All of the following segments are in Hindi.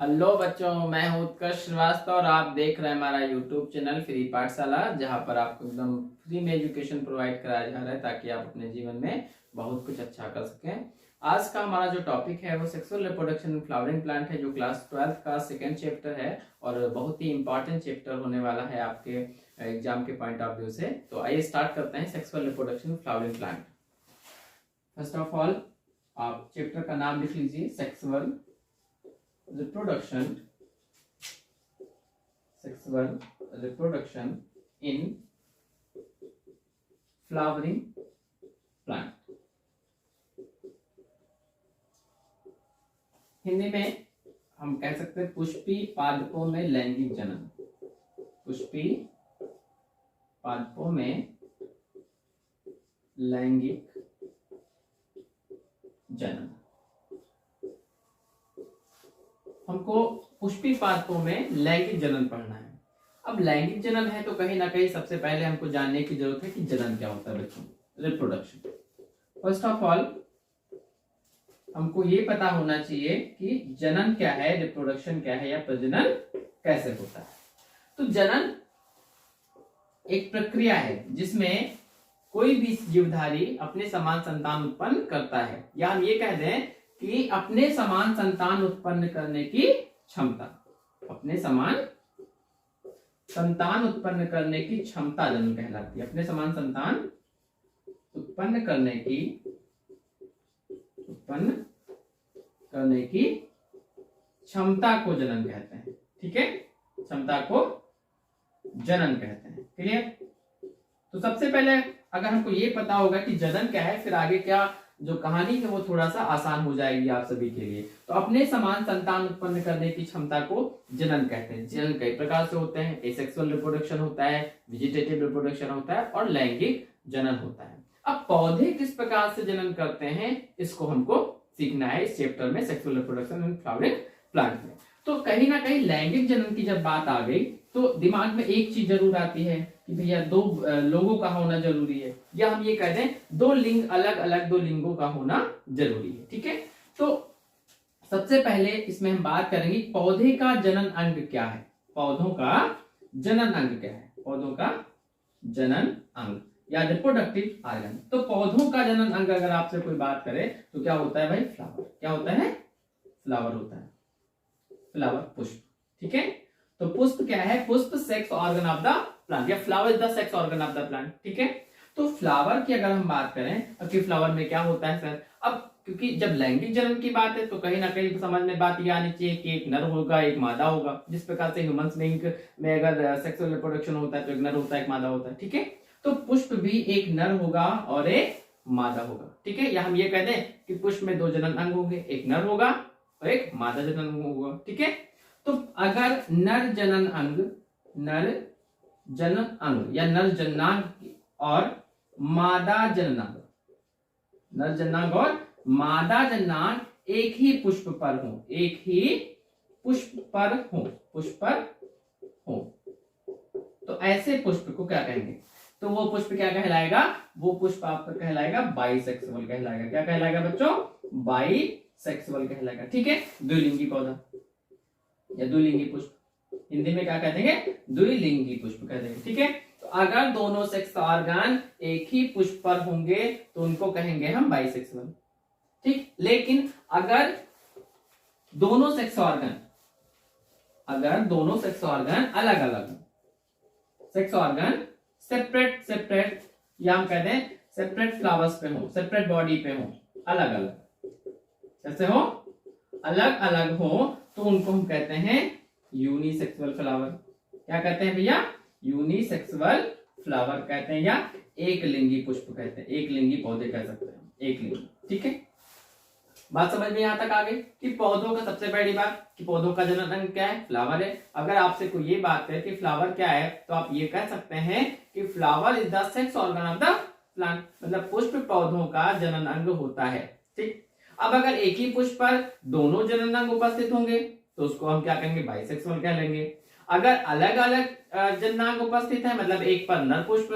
हेलो बच्चों, मैं हूं उत्कर्ष श्रीवास्तव और आप देख रहे हैं हमारा यूट्यूब चैनल फ्री पाठशाला, जहां पर आपको एकदम फ्री में एजुकेशन प्रोवाइड कराया जा रहा है ताकि आप अपने जीवन में बहुत कुछ अच्छा कर सकें। आज का हमारा जो टॉपिक है वो sexual reproduction in flowering plant है, जो क्लास 12th का सेकेंड चैप्टर है और बहुत ही इंपॉर्टेंट चैप्टर होने वाला है आपके एग्जाम के पॉइंट ऑफ व्यू से। तो आइए स्टार्ट करते हैं sexual reproduction in flowering plant. First of all आप चैप्टर का नाम लिख लीजिए, sexual reproduction sexual reproduction in flowering plant। Hindi में हम कह सकते हैं पुष्पी पादपों में लैंगिक जनन। पुष्पी पादपों में लैंगिक जनन। हमको पुष्पी पादपों में लैंगिक जनन पढ़ना है। अब लैंगिक जनन है तो कहीं ना कहीं सबसे पहले हमको जानने की जरूरत है कि जनन क्या होता है बच्चों, रिप्रोडक्शन। फर्स्ट ऑफ ऑल हमको ये पता होना चाहिए कि जनन क्या है, रिप्रोडक्शन क्या है या प्रजनन कैसे होता है। तो जनन एक प्रक्रिया है जिसमें कोई भी जीवधारी अपने समान संतान उत्पन्न करता है, या हम ये कह दें कि अपने समान संतान उत्पन्न करने की क्षमता, अपने समान संतान उत्पन्न करने की क्षमता जनन कहलाती है। अपने समान संतान उत्पन्न करने की क्षमता को जनन कहते हैं। ठीक है, क्षमता को जनन कहते हैं। क्लियर? तो सबसे पहले अगर हमको ये पता होगा कि जनन क्या है, फिर आगे क्या जो कहानी है वो थोड़ा सा आसान हो जाएगी आप सभी के लिए। तो अपने समान संतान उत्पन्न करने की क्षमता को जनन कहते हैं। जनन कई प्रकार से होते हैं, एसेक्सुअल रिप्रोडक्शन होता है, वेजिटेटिव रिप्रोडक्शन होता है और लैंगिक जनन होता है। अब पौधे किस प्रकार से जनन करते हैं इसको हमको सीखना है इस चैप्टर में, sexual reproduction in flowering plant में। तो कहीं ना कहीं लैंगिक जनन की जब बात आ गई तो दिमाग में एक चीज जरूर आती है कि भैया दो लोगों का होना जरूरी है, या हम ये कह दें दो लिंग, अलग अलग दो लिंगों का होना जरूरी है। ठीक है, तो सबसे पहले इसमें हम बात करेंगे पौधे का जनन अंग क्या है। पौधों का जनन अंग क्या है? पौधों का जनन अंग या रिप्रोडक्टिव ऑर्गन। तो पौधों का जनन अंग अगर आपसे कोई बात करे तो क्या होता है भाई? फ्लावर। क्या होता है? फ्लावर होता है, फ्लावर, पुष्प। ठीक है, तो पुष्प क्या है? पुष्प sex organ of the plant, या flower is the sex organ of the plant. ठीक है, तो फ्लावर की अगर हम बात करें कि फ्लावर में क्या होता है सर, अब क्योंकि जब लैंगिक जनन की बात है तो कहीं ना कहीं समझ में बात ये आनी चाहिए कि एक नर होगा एक मादा होगा। जिस प्रकार से ह्यूमंस बीइंग में अगर सेक्सुअल रिप्रोडक्शन होता है तो एक नर होता है एक मादा होता है। ठीक है, तो पुष्प भी एक नर होगा और एक मादा होगा। ठीक है, या हम ये कह दें कि पुष्प में दो जनन अंग होंगे, एक नर होगा और एक मादा जनन अंग होगा। ठीक है, तो अगर नर जनन अंग या नर जननांग और मादा जननांग, नर जननांग और मादा जननांग एक ही पुष्प पर हो, तो ऐसे पुष्प को क्या कहेंगे? तो वो पुष्प क्या कहलाएगा? वो पुष्प आपका कहलाएगा बाइसेक्सुअल कहलाएगा। क्या कहलाएगा बच्चों? बाइसेक्सुअल कहलाएगा। ठीक है, द्विलिंगी पौधा या द्विलिंगी पुष्प, हिंदी में क्या कह देंगे? द्विलिंगी पुष्प कह देंगे। ठीक है, तो अगर दोनों सेक्स ऑर्गन एक ही पुष्प पर होंगे तो उनको कहेंगे हम बाइसेक्सुअल। ठीक, लेकिन अगर दोनों सेक्स ऑर्गन अलग अलग, सेक्स ऑर्गन सेपरेट या हम कहते हैं सेपरेट फ्लावर्स पे हो, सेपरेट बॉडी पे हो, अलग अलग, कैसे हो? अलग अलग हो, तो उनको हम कहते हैं यूनिसेक्सुअल फ्लावर। क्या कहते हैं भैया? यूनिसेक्सुअल फ्लावर कहते हैं, या एक लिंगी पुष्प कहते हैं, एक लिंगी पौधे कह सकते हैं, एक लिंगी। ठीक है, बात समझ में यहां तक आ गई कि पौधों का सबसे पहली बात कि पौधों का जनन अंग क्या है? फ्लावर है। अगर आपसे कोई ये बात करे कि फ्लावर क्या है तो आप ये कह सकते हैं कि flower is the sex organ of the plant, मतलब पुष्प पौधों का जनन अंग होता है। ठीक, अब अगर एक ही पुष्प पर दोनों जनन अंग उपस्थित होंगे तो उसको हम क्या कहेंगे? बाइसेक्सुअल कह लेंगे। अगर अलग अलग जननांग उपस्थित है, मतलब एक पर नर पुष्प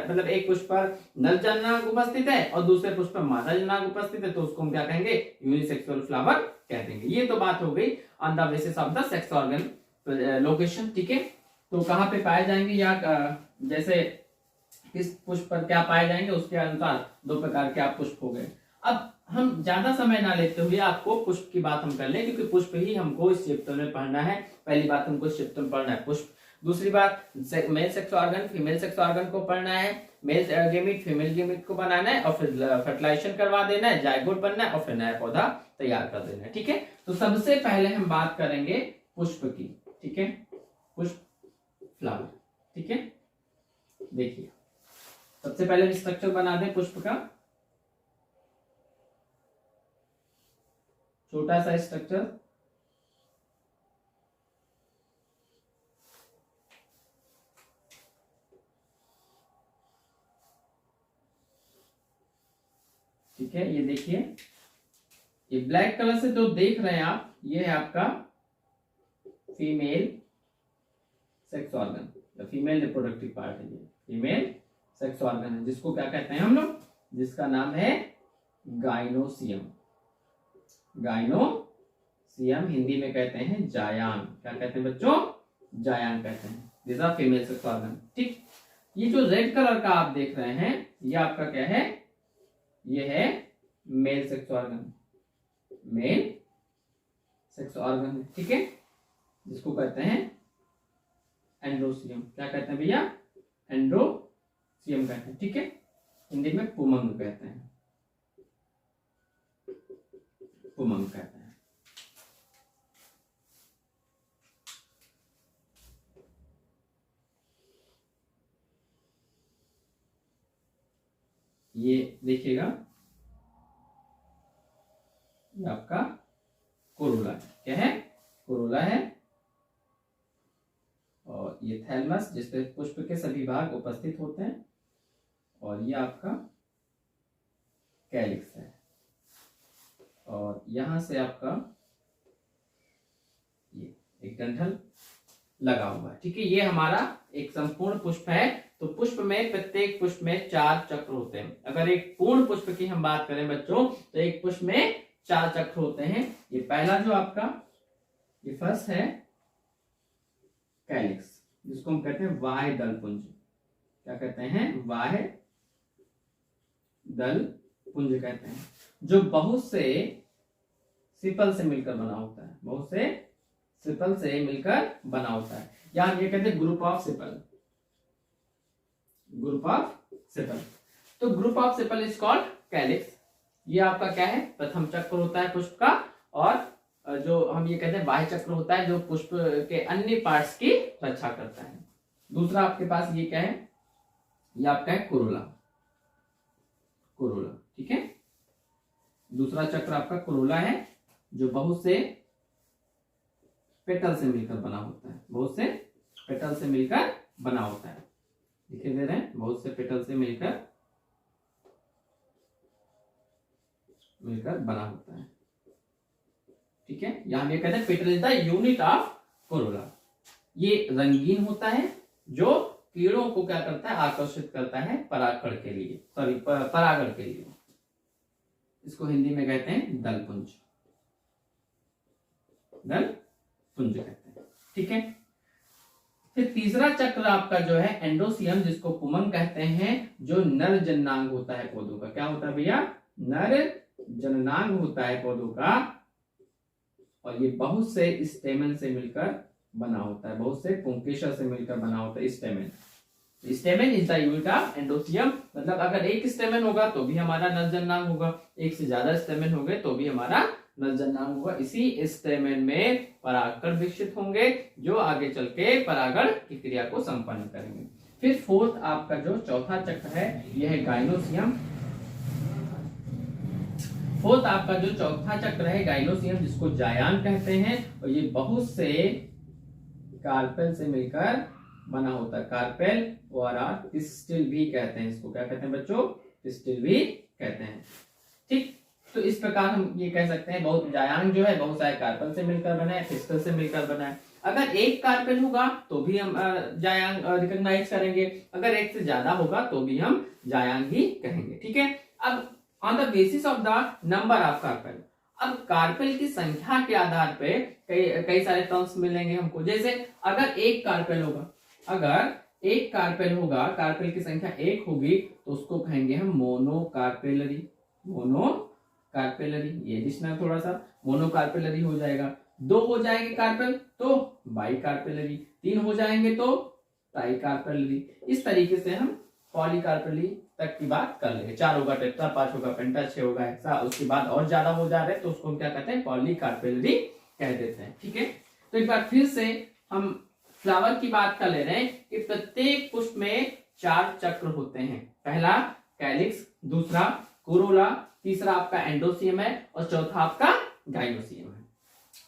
मतलब एक पुष्प पर नर जननांग उपस्थित है और दूसरे पुष्प पर मादा जननांग उपस्थित है, तो उसको हम क्या कहेंगे, यूनिसेक्सुअल फ्लावर कह देंगे। ये तो बात हो गई on the basis of the sex organ location. ठीक है, तो कहाँ पे पाए जाएंगे या जैसे किस पुष्प पर क्या पाए जाएंगे उसके अनुसार दो प्रकार के आप पुष्प हो गए। अब हम ज्यादा समय ना लेते हुए आपको पुष्प की बात हम कर लें, क्योंकि पुष्प ही हमको इस चैप्टर में पढ़ना है। पहली बात हमको इस चैप्टर में पढ़ना है पुष्प, दूसरी बात male sex organ female sex organ को पढ़ना है, मेल गेमिट फीमेल गेमिट को बनाना है और फिर फर्टिलाइजेशन करवा देना है, जायगोट बनना है और फिर नया पौधा तैयार कर देना है। ठीक है, तो सबसे पहले हम बात करेंगे पुष्प की। ठीक है, पुष्प फ्लावर। ठीक है, देखिए सबसे पहले स्ट्रक्चर बना दें पुष्प का, छोटा सा स्ट्रक्चर। ठीक है, ये देखिए, ये ब्लैक कलर से जो देख रहे हैं आप, ये है आपका female sex organ, female reproductive part है, ये फीमेल सेक्स ऑर्गन है, जिसको क्या कहते हैं हम लोग, जिसका नाम है गाइनोसियम। गाइनोसियम हिंदी में कहते हैं जायान। क्या कहते हैं बच्चों, जायान कहते हैं। This are female sex organ. ठीक, ये जो रेड कलर का आप देख रहे हैं, ये आपका क्या है, ये है male sex organ, male sex organ है। ठीक है, जिसको कहते हैं एंड्रोसियम। क्या कहते हैं भैया, एंड्रोसियम कहते हैं। ठीक है, हिंदी में पुमंग कहते हैं, पुमंग कहते हैं। ये देखिएगा, ये आपका कोरोला है। क्या है, कोरोला है। और ये थैलमस, जिसपे पुष्प के सभी भाग उपस्थित होते हैं। और ये आपका कैलिक्स है। और यहां से आपका ये एक डंठल लगा हुआ है। ठीक है, ये हमारा एक संपूर्ण पुष्प है। तो पुष्प में, प्रत्येक पुष्प में 4 चक्र होते हैं। अगर एक पूर्ण पुष्प की हम बात करें बच्चों, तो एक पुष्प में 4 चक्र होते हैं। ये पहला जो आपका, ये फर्स्ट है कैलिक्स, जिसको हम कहते हैं वाह्य दल पुंज। क्या कहते हैं, वाह्य दल पुंज कहते हैं, जो बहुत से सिपल से मिलकर बना होता है, बहुत से सिपल से मिलकर बना होता है। या ये कहते हैं group of sepal, group of sepal. तो group of sepal is called calyx. ये आपका क्या है, प्रथम चक्र होता है पुष्प का। और जो हम ये कहते हैं बाह्य चक्र होता है, जो पुष्प के अन्य पार्ट्स की रक्षा करता है। दूसरा आपके पास ये क्या है, ये आपका है कोरोला, कोरोला। ठीक है, दूसरा चक्र आपका कोरोला है, जो बहुत से पेटल से मिलकर बना होता है, बहुत से पेटल से मिलकर बना होता है। दिखाई दे रहे हैं, बहुत से पेटल से मिलकर बना होता है। ठीक है, यहां ये कहते हैं petal is the unit of Corolla. ये रंगीन होता है, जो कीड़ों को क्या करता है, आकर्षित करता है परागण के लिए, सॉरी परागण के लिए। इसको हिंदी में कहते हैं दलपुंज, दलपुंज कहते हैं। ठीक है, फिर तीसरा चक्र आपका जो है एंडोसियम, जिसको पुमंग कहते हैं, जो नर जननांग होता है पौधों का। क्या होता है भैया, नर जननांग होता है पौधों का। और ये बहुत से स्टेमन से मिलकर बना होता है, बहुत से पुंकेसर से मिलकर बना होता है स्टेमन। स्टेमन इज द यूनिट ऑफ एंडोसियम। मतलब अगर एक स्टेमन होगा तो भी हमारा नर जननांग होगा, एक से ज्यादा स्टेमन होंगे तो भी हमारा नर जननांग होगा। इसी स्टेमन में परागकण विकसित होंगे, जो आगे चल के परागण की क्रिया को संपन्न करेंगे। फिर फोर्थ आपका जो चौथा चक्र है, यह है गाइनोसियम। फोर्थ आपका जो चौथा चक्र है गाइनोसियम, जिसको जायान कहते हैं। और ये बहुत से कार्पेल से मिलकर बना होता है। कार्पेल और पिस्टिल भी कहते हैं इसको। क्या कहते हैं बच्चों, पिस्टिल भी कहते हैं। ठीक, तो इस प्रकार हम ये कह सकते हैं, बहुत जायान जो है बहुत सारे कार्पेल से मिलकर बना है, पिस्टल से मिलकर बना है। अगर एक कार्पेल होगा तो भी हम जायांग रिकॉग्नाइज करेंगे, अगर एक से ज्यादा होगा तो भी हम जायांग ही कहेंगे। ठीक है, अब on the basis of the number of carpel, अब कार्पेल की संख्या के आधार पे कई सारे टर्म्स मिलेंगे हमको। जैसे अगर एक कार्पेल होगा, अगर एक कार्पेल होगा, कार्पेल की संख्या एक होगी तो उसको कहेंगे हम मोनोकार्पेलरी। मोनोकार्पेलरी, ये दिखना थोड़ा सा, मोनोकार्पेलरी हो जाएगा। दो हो जाएंगे कार्पेल तो बाइकार्पेलरी, तीन हो जाएंगे तो ट्राइकार्पेलरी। इस तरीके से हम पॉलीकार्पेलरी तक की बात कर लेंगे। चार होगा टेट्रा, पांच होगा पेंटा, छह होगा हेक्सा, उसके बाद और ज्यादा हो जा रहे हैं तो उसको हम क्या कहते हैं, पॉलीकार्पेलरी कह देते हैं। ठीक है, तो एक बार फिर से हम फ्लावर की बात कर ले रहे हैं कि प्रत्येक पुष्प में 4 चक्र होते हैं। पहला कैलिक्स, दूसरा कोरोला, तीसरा आपका एंडोसियम है और चौथा आपका गाइनोसियम है।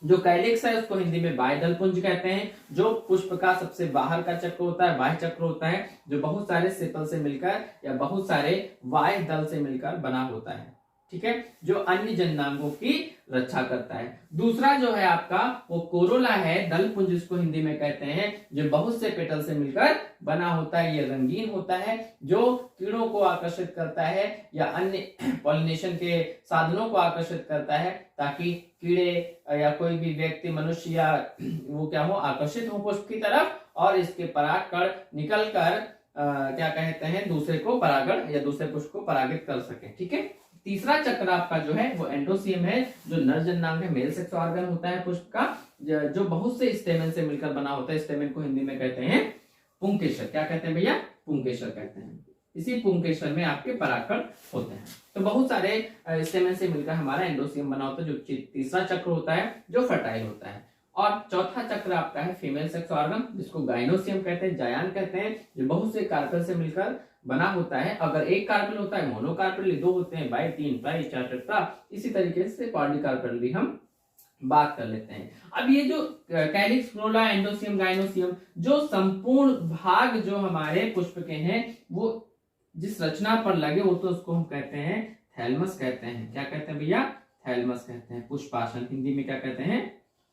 जो कैलिक्स है उसको हिंदी में बाह्यदल पुंज कहते हैं। जो पुष्प का सबसे बाहर का चक्र होता है, बाह्य चक्र होता है, जो बहुत सारे सेपल से मिलकर या बहुत सारे बाह्य दल से मिलकर बना होता है। ठीक है, जो अन्य जननांगों की रक्षा करता है। दूसरा जो है आपका वो कोरोला है, दल पुंज जिसको हिंदी में कहते हैं, जो बहुत से पेटल से मिलकर बना होता है। ये रंगीन होता है, जो कीड़ों को आकर्षित करता है या अन्य पॉलिनेशन के साधनों को आकर्षित करता है, ताकि कीड़े या कोई भी व्यक्ति, मनुष्य या वो क्या हो, आकर्षित हो पुष्प की तरफ और इसके परागकण निकल कर क्या कहते हैं, दूसरे को परागण या दूसरे पुष्प को परागित कर सके। ठीक है, तीसरा चक्र आपका जो है वो एंडोसियम है, जो नर जननांग है, मेल सेक्स ऑर्गन होता है पुष्प का, जो बहुत से स्टेमन से मिलकर बना होता है। स्टेमन को हिंदी में कहते हैं पुंकेसर। क्या कहते हैं भैया, पुंकेसर कहते हैं। इसी पुंकेसर में आपके परागकण होते हैं। तो बहुत सारे स्टेमन से मिलकर हमारा एंडोसियम बना होता है, जो तीसरा चक्र होता है, जो फर्टाइल होता है। और चौथा चक्र आपका है फीमेल सेक्स ऑर्गन, जिसको गाइनोसियम कहते हैं, जायान कहते हैं, जो बहुत से कार्पेल से मिलकर बना होता है। अगर एक कार्पेल होता है मोनोकार्पेल, दो होते हैं बाई, तीन ट्राई, चार टेट्रा, इसी तरीके से पॉलीकार्पेल भी हम बात कर लेते हैं। अब ये जो कैलिक्स, कोरोला, एंडोसियम, गाइनोसियम, जो संपूर्ण भाग जो हमारे पुष्प के हैं वो जिस रचना पर लगे वो तो उसको हम कहते हैं थैलमस कहते हैं। क्या कहते हैं भैया, थैलमस कहते हैं। पुष्पासन हिंदी में क्या कहते हैं,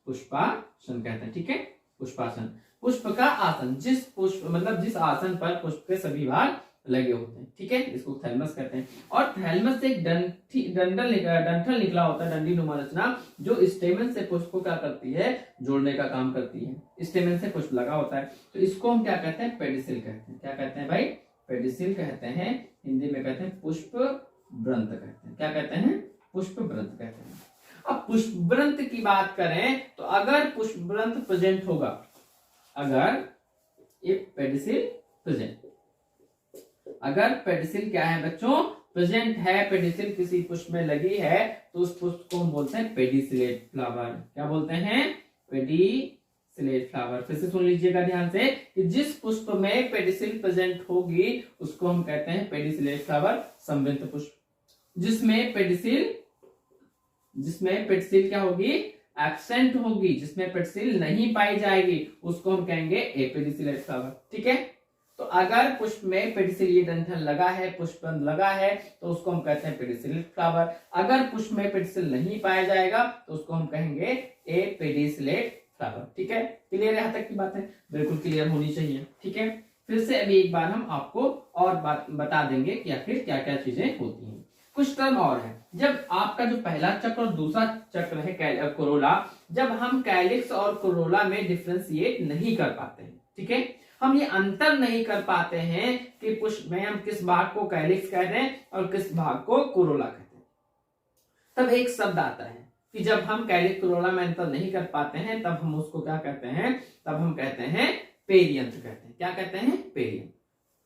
पुष्पासन कहते हैं। ठीक है, पुष्पासन, पुष्प का आसन, जिस पुष्प मतलब जिस आसन पर पुष्प के सभी भाग लगे होते हैं। ठीक है, इसको थैलमस कहते हैं। और थैलमस से एक डंठल निकला होता है, डंडी नुमा रचना, जो स्टेमन से पुष्प को क्या करती है, जोड़ने का काम करती है। स्टेमन से पुष्प लगा होता है, तो इसको हम क्या कहते हैं, पेडिसिल कहते हैं। क्या कहते हैं भाई, पेडिसिल कहते हैं। हिंदी में कहते हैं पुष्प व्रंत कहते हैं। क्या कहते हैं, पुष्प व्रंत कहते हैं। अब पुष्प व्रंत की बात करें तो अगर पुष्प व्रंत प्रेजेंट होगा, अगर ये पेडिसिल प्रेजेंट, अगर पेडिसिल क्या है बच्चों, प्रेजेंट है, पेडिसिल किसी पुष्प में लगी है, तो उस पुष्प को हम बोलते हैं पेडिसिलेट फ्लावर। क्या बोलते हैं, पेडिसिलेट फ्लावर। फिर से सुन लीजिएगा ध्यान से कि जिस पुष्प में पेडिसिल प्रेजेंट होगी उसको हम कहते हैं पेडिसिलेट फ्लावर, संवृत पुष्प। जिसमें पेडिसिल क्या होगी, एब्सेंट होगी, जिसमें पेडिसिल नहीं पाई जाएगी, उसको हम कहेंगे एपेडिसिलेट फ्लावर। ठीक है, तो अगर पुष्प में पेडिसिल ये डंठल लगा है, पुष्पबंध लगा है, तो उसको हम कहते हैं पेडिसिलेट फ्लावर। अगर पुष्प में पेडिसिल नहीं पाया जाएगा तो उसको हम कहेंगे एपेडिसिलेट फ्लावर। ठीक है, क्लियर है, यहाँ तक की बात है, बिल्कुल क्लियर होनी चाहिए। ठीक है, फिर से अभी एक बार हम आपको और बात बता देंगे कि आखिर क्या क्या चीजें होती हैं। कुछ टर्म और है, जब आपका जो पहला चक्र और दूसरा चक्र है कोरोला, जब हम कैलिक्स और कोरोला में डिफ्रेंशिएट नहीं कर पाते हैं, ठीक है, हम ये अंतर नहीं कर पाते हैं कि पुष्प में हम किस भाग को कैलिक्स कहते हैं और किस भाग को कोरोला कहते हैं, तब एक शब्द आता है कि जब हम कैलिक्स कोरोला में अंतर नहीं कर पाते हैं तब हम उसको क्या कहते हैं, तब हम कहते हैं पेरियंथ कहते हैं। क्या कहते हैं, पेरियंथ।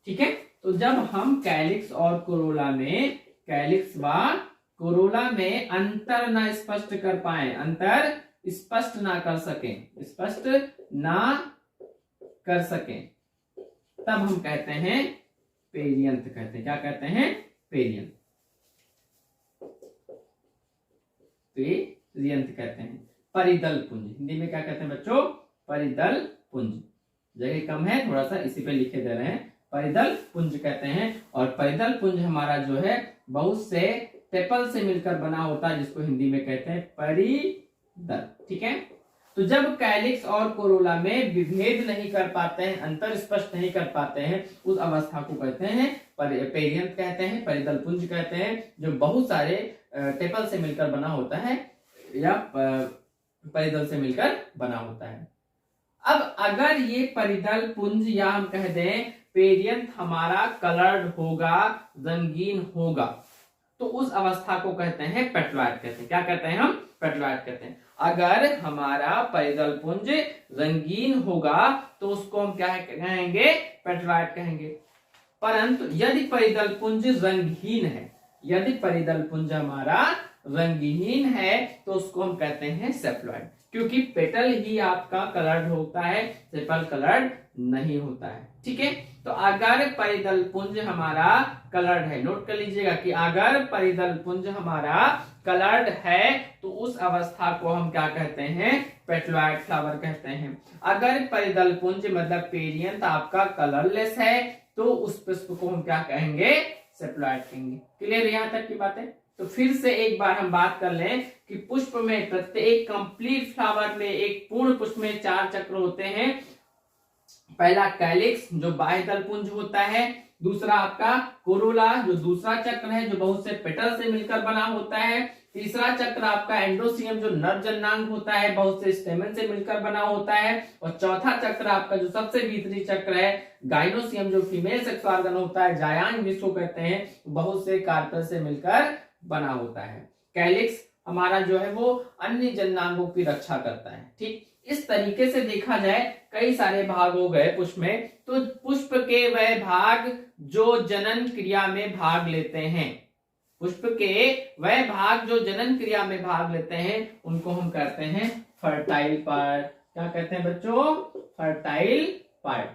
ठीक है, तो जब हम कैलिक्स और कोरोला में, कैलिक्स व कोरोला में अंतर ना स्पष्ट कर पाए, अंतर स्पष्ट ना कर सकें, स्पष्ट ना कर सकें, तब हम कहते हैं पेरियंथ कहते हैं। क्या कहते हैं, पेरियंथ, पेरियंथ कहते हैं। परिदल पुंज हिंदी में क्या कहते हैं बच्चों, परिदल पुंज। जगह कम है थोड़ा सा, इसी पे लिखे दे रहे हैं, परिदल पुंज कहते हैं। और परिदल पुंज हमारा जो है बहुत से टेपल से मिलकर बना होता है, जिसको हिंदी में कहते हैं परिदल। ठीक है, तो जब कैलिक्स और कोरोला में विभेद नहीं कर पाते हैं, अंतर स्पष्ट नहीं कर पाते हैं, उस अवस्था को कहते हैं पेरियंथ कहते हैं, परिदल पुंज कहते हैं, जो बहुत सारे टेपल से मिलकर बना होता है या परिदल से मिलकर बना होता है। अब अगर ये परिदल पुंज या हम कह दें पेरियंथ हमारा कलर्ड होगा, रंगीन होगा, तो उस अवस्था को कहते हैं पेट्रॉइड कहते हैं। क्या कहते हैं हम? पेट्रॉइड कहते हैं। अगर हमारा परिदल पुंज रंगीन होगा तो उसको हम क्या कहेंगे? पेट्रॉइड कहेंगे। परंतु यदि परिदल पुंज रंगहीन है, यदि परिदल पुंज हमारा रंगहीन है तो उसको हम कहते हैं सेफलॉइड, क्योंकि पेटल ही आपका कलर्ड होता है, सेपल कलर्ड नहीं होता है। ठीक है, तो अगर परिदल पुंज हमारा कलर्ड है, नोट कर लीजिएगा कि अगर परिदल पुंज हमारा कलर्ड है तो उस अवस्था को हम क्या कहते हैं? पेट्रॉइड फ्लावर कहते हैं। अगर परिदल पुंज मतलब पेरियंथ आपका कलरलेस है तो उस पुष्प को हम क्या कहेंगे? सेप्लॉइड कहेंगे। क्लियर यहां तक की बात है? तो फिर से एक बार हम बात कर लें कि पुष्प में प्रत्येक कंप्लीट फ्लावर में, एक पूर्ण पुष्प में 4 चक्र होते हैं। पहला कैलिक्स जो बाह्यदल पुंज होता है, दूसरा आपका कोरोला जो दूसरा चक्र है जो बहुत से पेटल से मिलकर बना होता है, तीसरा चक्र आपका एंडोसियम जो नर जननांग होता है बहुत से स्टेमन से मिलकर बना होता है, और चौथा चक्र आपका जो सबसे भीतरी चक्र है गाइनोसियम जो फीमेल सेक्स ऑर्गन होता है, जायांग जिसको कहते हैं, बहुत से कार्पेल से मिलकर बना होता है। कैलिक्स हमारा जो है वो अन्य जननांगों की रक्षा करता है। ठीक, इस तरीके से देखा जाए कई सारे भाग हो गए पुष्प में। तो पुष्प के वह भाग जो जनन क्रिया में भाग लेते हैं, पुष्प के वह भाग जो जनन क्रिया में भाग लेते हैं उनको हम कहते हैं फर्टाइल पार्ट। क्या कहते हैं बच्चों? Fertile part.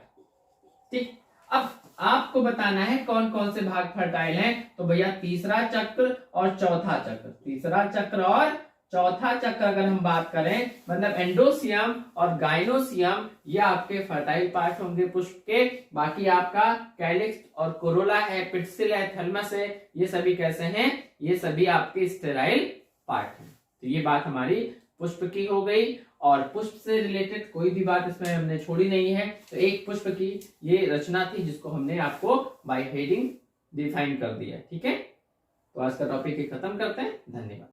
ठीक, अब आपको बताना है कौन कौन से भाग फर्टाइल हैं। तो भैया तीसरा चक्र और चौथा चक्र, तीसरा चक्र और चौथा चक्र अगर हम बात करें मतलब एंडोसियम और गाइनोसियम, ये आपके फर्टाइल पार्ट होंगे पुष्प के। बाकी आपका कैलिक्स और कोरोला है, पिट्सिल है, थैलमस है, ये सभी कैसे हैं? ये सभी आपके स्टेराइल पार्ट हैं। तो ये बात हमारी पुष्प की हो गई, और पुष्प से रिलेटेड कोई भी बात इसमें हमने छोड़ी नहीं है। तो एक पुष्प की ये रचना थी जिसको हमने आपको बाय हेडिंग डिफाइन कर दिया। ठीक है, तो आज का टॉपिक खत्म करते हैं। धन्यवाद।